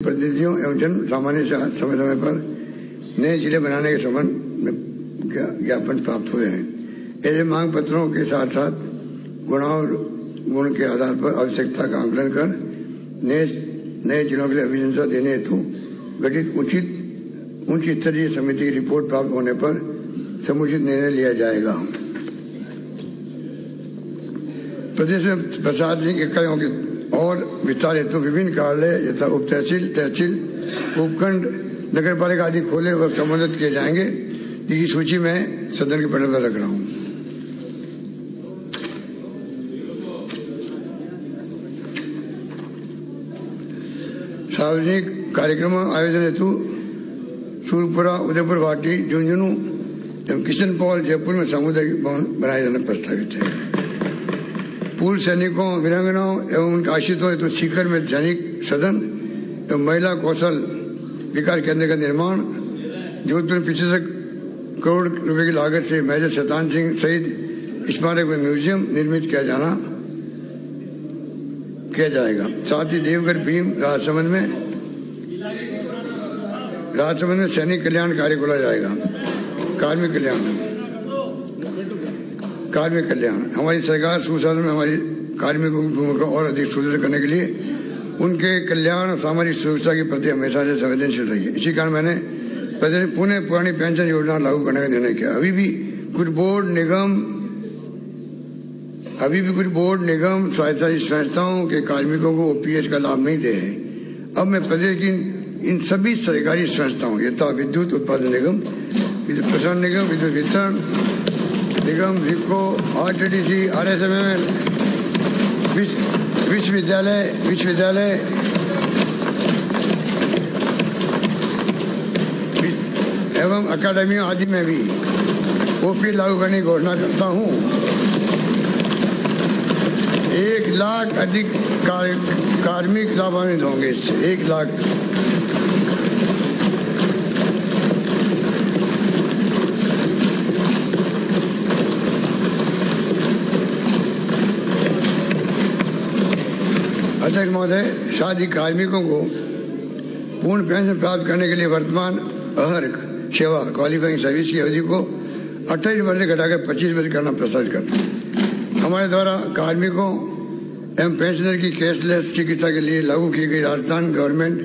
प्रतिनिधियों एवं जन सामान्य से समय समय पर नए जिले बनाने के संबंध में ज्ञापन प्राप्त हुए हैं। ऐसे मांग पत्रों के साथ साथ गुण के आधार पर आवश्यकता का आंकलन कर नए जिलों के लिए अभिशंसा देने हेतु गठित उच्च स्तरीय समिति की रिपोर्ट प्राप्त होने पर समुचित निर्णय लिया जाएगा। प्रदेश में प्रशासनिक इकाइयों के और विस्तार हेतु विभिन्न कार्यालय यथा उप तहसील उपखंड नगर पालिका आदि खोले व क्रमबद्ध किए जाएंगे, जिसकी सूची में सदन के पटल पर रख रहा हूँ। सार्वजनिक कार्यक्रमों आयोजन हेतु सूरपुरा, उदयपुर वाटी, झुंझुनू एवं किशन पॉल जयपुर में सामुदायिक भवन बनाए जाना प्रस्तावित है। पूर्व सैनिकों, वीरांगनाओं एवं उनके आश्रितों हेतु सीकर में दैनिक सदन एवं महिला कौशल विकास केंद्र का निर्माण, जोधपुर में 75 करोड़ रुपए की लागत से मेजर शैतान सिंह शहीद स्मारक में म्यूजियम निर्मित किया जाएगा। साथ ही देवगढ़ भीम राजसमंद में सैनिक कल्याण कार्य खोला जाएगा। कार्मिक कल्याण हमारी सरकार सुशासन में हमारी कार्मिकों की भूमिका और अधिक सुदृढ़ करने के लिए उनके कल्याण और सामाजिक सुरक्षा के प्रति हमेशा से संवेदनशील रही है। इसी कारण मैंने पुनः पुरानी पेंशन योजना लागू करने का निर्णय किया। अभी भी कुछ बोर्ड निगम स्वायत्त संस्थाओं के कार्मिकों को ओपीएस का लाभ नहीं दे है। अब मैं प्रदेश की इन सभी सरकारी संस्थाओं यथा विद्युत उत्पादन निगम, विद्युत प्रसारण निगम, विद्युत वितरण निगम, रिको, आरटीडीसी, आरएसएमएल, विश्वविद्यालय एवं अकादमियों आदि में भी ओपीएस लागू करने की घोषणा करता हूँ। 1 लाख अधिक कार्मिक लाभान्वित होंगे इससे। 1 लाख अध्यक्ष महोदय, साथ ही कार्मिकों को पूर्ण पेंशन प्राप्त करने के लिए वर्तमान अहर्क सेवा क्वालिफाइंग सर्विस की अवधि को 28 वर्ष से घटाकर 25 वर्ष करना प्रस्तावित करता है। हमारे द्वारा कार्मिकों एवं पेंशनर की कैशलेस चिकित्सा के लिए लागू की गई राजस्थान गवर्नमेंट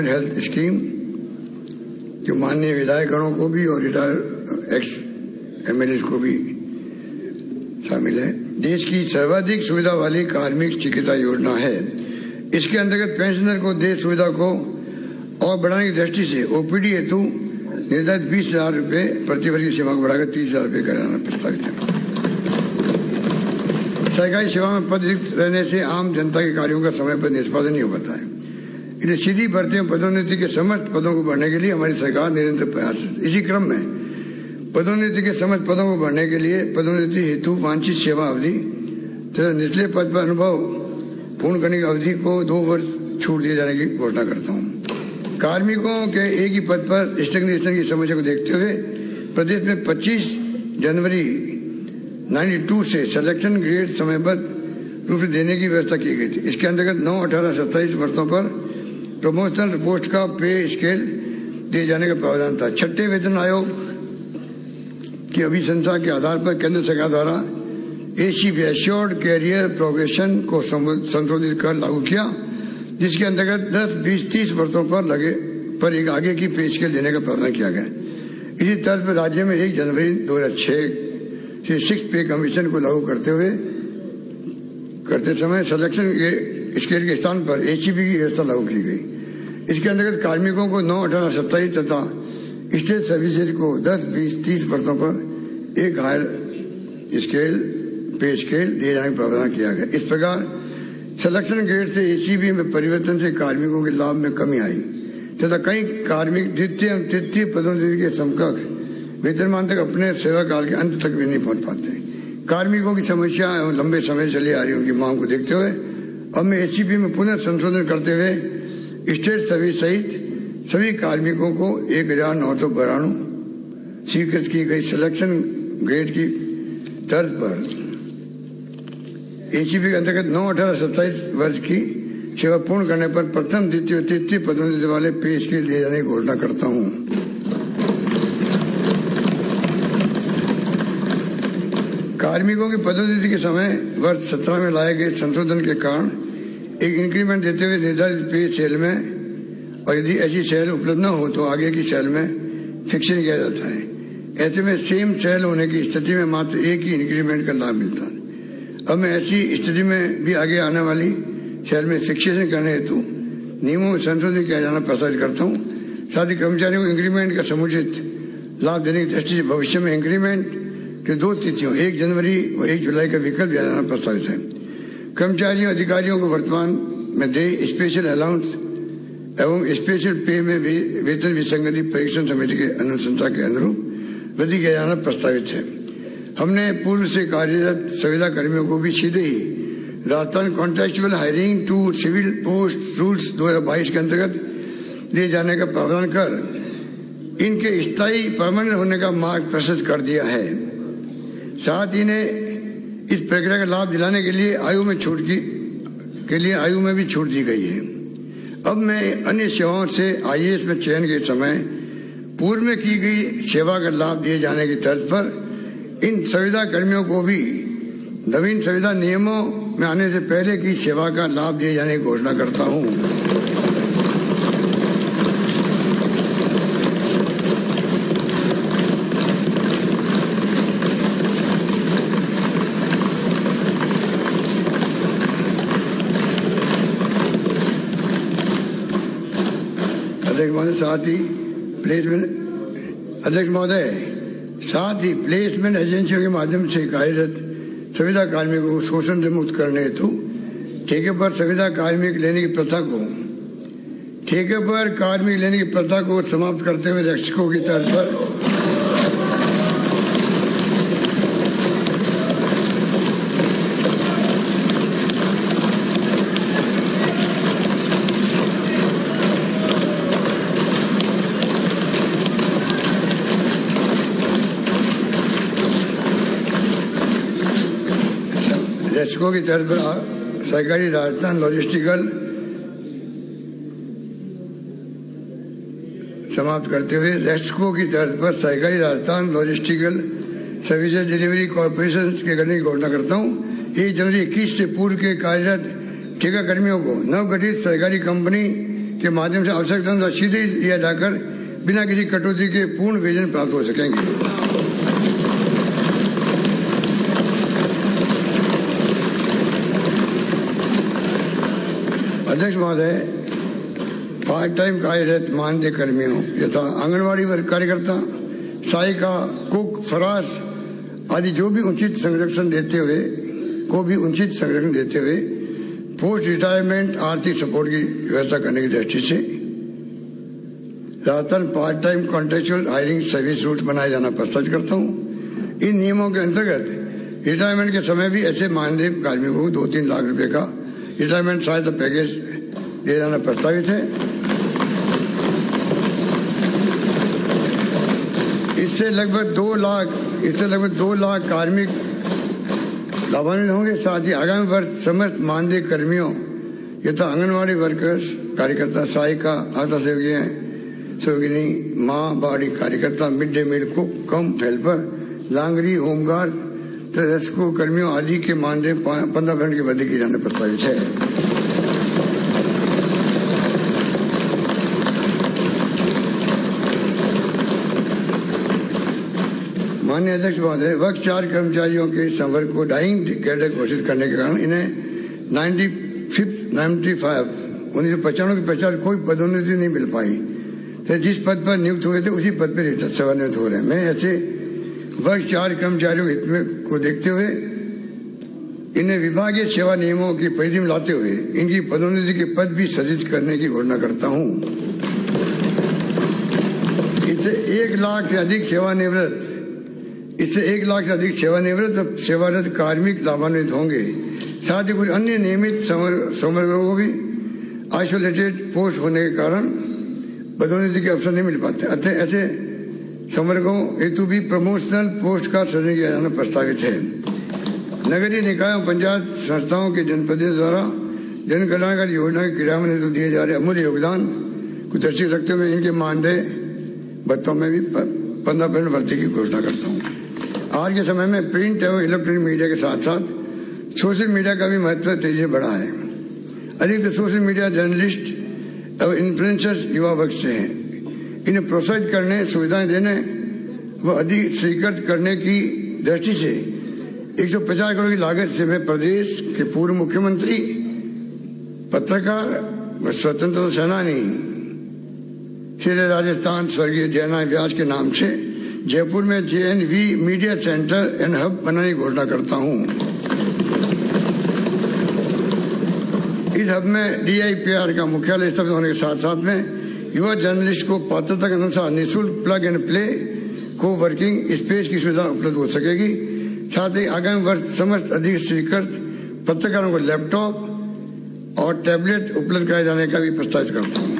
हेल्थ स्कीम जो माननीय विधायकगणों को भी और रिटायर्ड एक्स एमएलए को भी शामिल है, देश की सर्वाधिक सुविधा वाली कार्मिक चिकित्सा योजना है। इसके अंतर्गत पेंशनर को देश सुविधा को और बढ़ाने की दृष्टि से ओपीडी हेतु निर्धारित 20,000 रुपये प्रति वर्ष की सीमा को बढ़ाकर 30,000 रुपये कराना प्रस्तावित है। सरकारी सेवा में पद रिक्त रहने से आम जनता के कार्यों का समय पर निष्पादन नहीं हो पाता है। इसलिए सीधी भर्ती में पदोन्नति के समस्त पदों को बढ़ने के लिए हमारी सरकार निरंतर प्रयासरत। इसी क्रम में पदोन्नति के समस्त पदों को बढ़ने के लिए पदोन्नति हेतु वांछित सेवा अवधि तथा निचले पद पर अनुभव पूर्ण करने की अवधि को 2 वर्ष छूट दिए जाने की घोषणा करता हूँ। कार्मिकों के एक ही पद पर स्टैग्नेशन की समस्या को देखते हुए प्रदेश में 25 जनवरी 92 से सिलेक्शन ग्रेड समयबद्ध रूप से देने की व्यवस्था की गई थी। इसके अंतर्गत 9, 18, 27 वर्षों पर प्रमोशनल पोस्ट का पे स्केल दिए जाने का प्रावधान था। 6ठे वेतन आयोग की अभिशंसा के आधार पर केंद्र सरकार द्वारा एसीपी एश्योर्ड कैरियर प्रोग्रेशन को संशोधित कर लागू किया, जिसके अंतर्गत 10, 20, 30 वर्षों पर एक आगे की पे स्केल देने का प्रावधान किया गया। इसी तर्ज पर राज्य में 1 जनवरी 2006 से 6 पे कमीशन को लागू करते समय सिलेक्शन स्केल के स्थान पर एचईपी की व्यवस्था लागू की गई। इसके अंतर्गत कार्मिकों को 9, 18, 27 तथा स्टेट सर्विसेज को 10, 20, 30 वर्षों पर एक हायर पे स्केल दिए जाने का प्रावधान किया गया। इस प्रकार सिलेक्शन ग्रेड से एचईपी में परिवर्तन से कार्मिकों के लाभ में कमी आई तथा कई कार्मिक द्वितीय एवं तृतीय पदोन्नति के समकक्ष वेतनमान तक अपने सेवा काल के अंत तक भी नहीं पहुंच पाते। कार्मिकों की समस्या एवं लंबे समय से चली आ रही उनकी मांग को देखते हुए अब मैं एचईपी में पुनः संशोधन करते हुए स्टेट सर्विस सहित सभी कार्मिकों को 1992 स्वीकृत की गई सिलेक्शन ग्रेड की तर्ज पर एसीपी के अंतर्गत 9-18-27 वर्ष की सेवा पूर्ण करने पर प्रथम, द्वितीय और तृतीय पदोन्नति वाले पेश के लिए जाने की घोषणा करता हूँ। कार्मिकों की पदोन्नति के समय वर्ष 17 में लाए गए संशोधन के कारण एक इंक्रीमेंट देते हुए निर्धारित पे सेल में, और यदि ऐसी सेल उपलब्ध न हो तो आगे की सेल में फिक्सिंग किया जाता है। ऐसे में सेम सेल होने की स्थिति में मात्र एक ही इंक्रीमेंट का लाभ मिलता है। अब मैं ऐसी स्थिति में भी आगे आने वाली सेल में फिक्सेशन करने हेतु नियमों में संशोधन किया जाना प्रस्तावित करता हूँ। साथ ही कर्मचारियों को इंक्रीमेंट का समुचित लाभ देने की दृष्टि से भविष्य में इंक्रीमेंट के 2 तिथियों 1 जनवरी और 1 जुलाई का विकल्प दिया जाना प्रस्तावित है। कर्मचारियों अधिकारियों को वर्तमान में दे स्पेशल अलाउंस एवं स्पेशल पे में वेतन विसंगति परीक्षण समिति के अनुशंसा के अनुरूप वृद्धि किया जाना प्रस्तावित है। हमने पूर्व से कार्यरत संविदा कर्मियों को भी सीधे ही Rajasthan contractual hiring to civil post rules 2022 के अंतर्गत दिए जाने का प्रावधान कर इनके स्थायी परमानेंट होने का मार्ग प्रशस्त कर दिया है। साथ ही इन्हें इस प्रक्रिया का लाभ दिलाने के लिए आयु में भी छूट दी गई है। अब मैं अन्य सेवाओं से IAS में चयन के समय पूर्व में की गई सेवा का लाभ दिए जाने की तर्ज पर इन संविदा कर्मियों को भी नवीन संविदा नियमों में आने से पहले की सेवा का लाभ दिए जाने की घोषणा करता हूँ। अध्यक्ष महोदय, साथ ही प्लेसमेंट एजेंसियों के माध्यम से कार्यरत संविदा कार्मिकों को शोषण से मुक्त करने हेतु ठेके पर कार्मिक लेने की प्रथा को समाप्त करते हुए रक्षकों की तर्ज पर रक्षकों की तर्ज पर सहकारी राजस्थान लॉजिस्टिकल समाप्त करते हुए रक्षकों की तर्ज पर सहकारी Rajasthan logistical services delivery corporation के करने की घोषणा करता हूँ। 1 जनवरी 21 से पूर्व के कार्यरत ठेका कर्मियों को नवगठित सहकारी कंपनी के माध्यम से आवश्यक धन सीधे लिया जाकर बिना किसी कटौती के पूर्ण वेतन प्राप्त हो सकेंगे। अध्यक्ष महोदय, पार्ट टाइम कार्यरत मानदेय कर्मियों यथा आंगनवाड़ी वर्ग कार्यकर्ता, सहायिका, कुक, फराश आदि जो भी उचित संरक्षण देते हुए पोस्ट रिटायरमेंट आर्थिक सपोर्ट की व्यवस्था करने की दृष्टि से Rajasthan part time contractual hiring service rules बनाए जाना प्रस्तावित करता हूँ। इन नियमों के अंतर्गत रिटायरमेंट के समय भी ऐसे मानदेय कार्मिकों को 2-3 लाख रुपए का रिटायरमेंट सहायता पैकेज दिया जाना प्रस्तावित है। इससे लगभग 2 लाख कार्मिक लाभान्वित होंगे। साथ ही आगामी वर्ष समस्त मानदेय कर्मियों यथा आंगनवाड़ी वर्कर्स कार्यकर्ता, सहायिका, आशा सहयोगिनी, माँ बाड़ी कार्यकर्ता, मिड डे मील कुक, कम हेल्पर, लांगरी, होमगार्ड, रक्षकों कर्मियों आदि के मानदेय 15% की वृद्धि की जाने प्रस्तावित है। माननीय अध्यक्ष महोदय, वर्ग 4 कर्मचारियों के संवर्ग को डाइंग कैडर घोषित करने के कारण इन्हें 1995 के पश्चात कोई पदोन्नति नहीं मिल पाई। तो जिस पद पर नियुक्त हुए थे उसी पद पर सेवानिवृत्त हो रहे हैं। मैं ऐसे वर्ग 4 कर्मचारियों के हित को देखते हुए इन्हें विभागीय सेवा नियमों की परिधि में लाते हुए इनकी पदोन्नति के पद भी सृजित करने की घोषणा करता हूँ। इससे 1 लाख से अधिक सेवानिवृत्त सेवारत कार्मिक लाभान्वित होंगे। साथ ही कुछ अन्य नियमित समवर्गों को भी आइसोलेटेड पोस्ट होने के कारण पदोन्नति के अवसर नहीं मिल पाते। अतः ऐसे समर्थकों हेतु भी प्रमोशनल पोस्ट का सृजन किया जाना प्रस्तावित है। नगरीय निकायों पंचायत संस्थाओं के जनप्रतिनिधियों द्वारा जन कल्याणकारी योजना के क्रियान्वयन हेतु दिए जा रहे अमूल्य योगदान को दृष्टि रखते हुए इनके मानदेय भत्तों में भी 15% वृद्धि की घोषणा करता हूँ। आज के समय में प्रिंट एवं इलेक्ट्रॉनिक मीडिया के साथ साथ सोशल मीडिया का भी महत्व तेजी से बढ़ा है। अधिकतर सोशल मीडिया जर्नलिस्ट एवं इन्फ्लुएंसर्स युवा वर्ग से हैं। इन्हें प्रोत्साहित करने, सुविधाएं देने व अधिक स्वीकृत करने की दृष्टि से 150 करोड़ की लागत से मैं प्रदेश के पूर्व मुख्यमंत्री, पत्रकार व स्वतंत्रता सेनानी श्री राजस्थान स्वर्गीय जयनारायण व्यास के नाम से जयपुर में JNV media centre and hub बनाने की घोषणा करता हूं। इस हब में DIPR का मुख्यालय स्थापित होने के साथ साथ में युवा जर्नलिस्ट को पात्रता के अनुसार निःशुल्क प्लग एंड प्ले को वर्किंग स्पेस की सुविधा उपलब्ध हो सकेगी। साथ ही आगामी वर्ष समस्त अधिक स्वीकृत पत्रकारों को लैपटॉप और टैबलेट उपलब्ध कराए जाने का भी प्रस्तावित करता हूँ।